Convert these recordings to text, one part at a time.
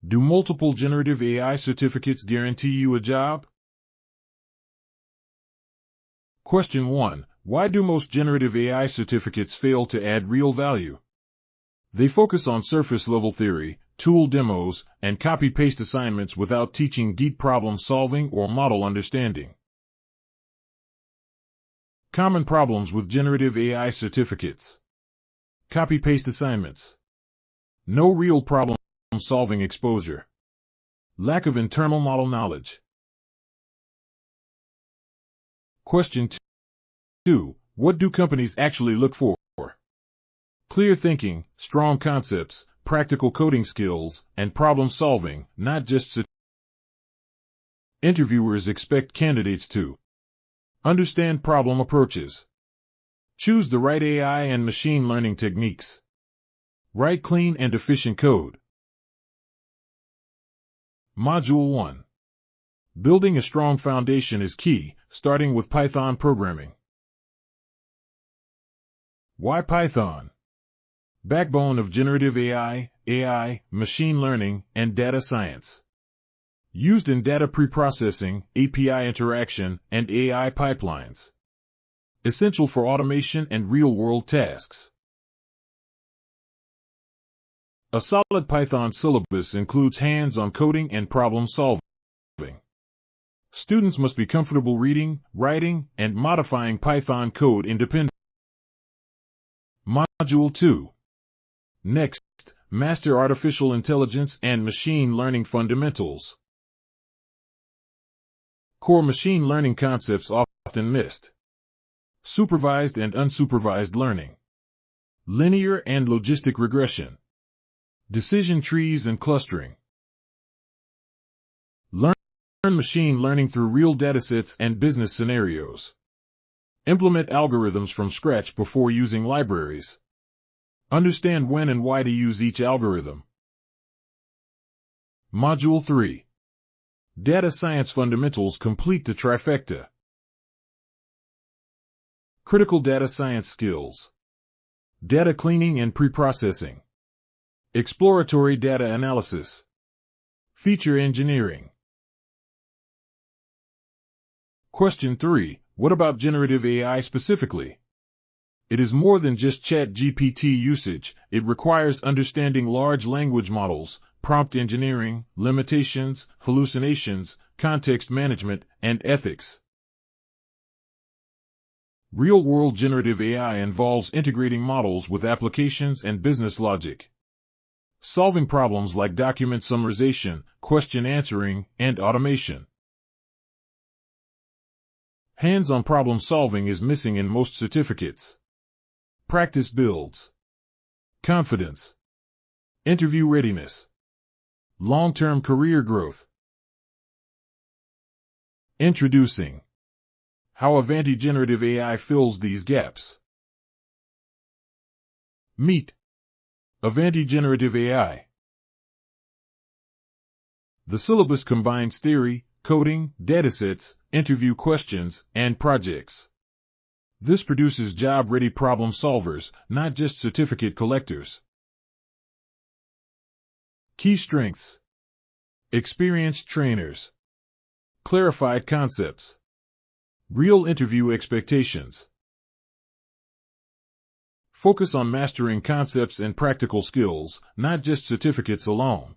Do multiple generative AI certificates guarantee you a job? Question 1. Why do most generative AI certificates fail to add real value? They focus on surface-level theory, tool demos, and copy-paste assignments without teaching deep problem-solving or model understanding. Common problems with generative AI certificates. Copy-paste assignments. No real problem-solving exposure. Lack of internal model knowledge. Question 2. What do companies actually look for? Clear thinking, strong concepts, practical coding skills, and problem solving, not just Interviewers expect candidates to understand problem approaches, choose the right AI and machine learning techniques, write clean and efficient code. Module 1. Building a strong foundation is key, starting with Python programming. Why Python? Backbone of generative AI, machine learning, and data science. Used in data preprocessing, API interaction, and AI pipelines. Essential for automation and real-world tasks. A solid Python syllabus includes hands-on coding and problem solving. Students must be comfortable reading, writing, and modifying Python code independently. Module 2. Next, master artificial intelligence and machine learning fundamentals. Core machine learning concepts often missed. Supervised and unsupervised learning. Linear and logistic regression. Decision trees and clustering. Learn machine learning through real datasets and business scenarios. Implement algorithms from scratch before using libraries. Understand when and why to use each algorithm. Module 3. Data Science Fundamentals complete the trifecta. Critical data science skills. Data cleaning and preprocessing. Exploratory data analysis. Feature engineering. Question 3. What about generative AI specifically? It is more than just ChatGPT usage. It requires understanding large language models, prompt engineering, limitations, hallucinations, context management, and ethics. Real-world generative AI involves integrating models with applications and business logic. Solving problems like document summarization, question answering, and automation. Hands-on problem solving is missing in most certificates. Practice builds confidence, interview readiness, long-term career growth. Introducing how Avanti Generative AI fills these gaps. Meet Avanti Generative AI. The syllabus combines theory, coding, datasets, interview questions, and projects. This produces job-ready problem solvers, not just certificate collectors. Key strengths. Experienced trainers. Clarified concepts. Real interview expectations. Focus on mastering concepts and practical skills, not just certificates alone.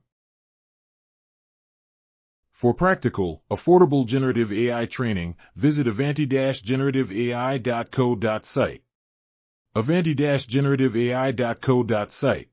For practical, affordable generative AI training, visit avanti-generative.ai.co.site. avanti-generative.ai.co.site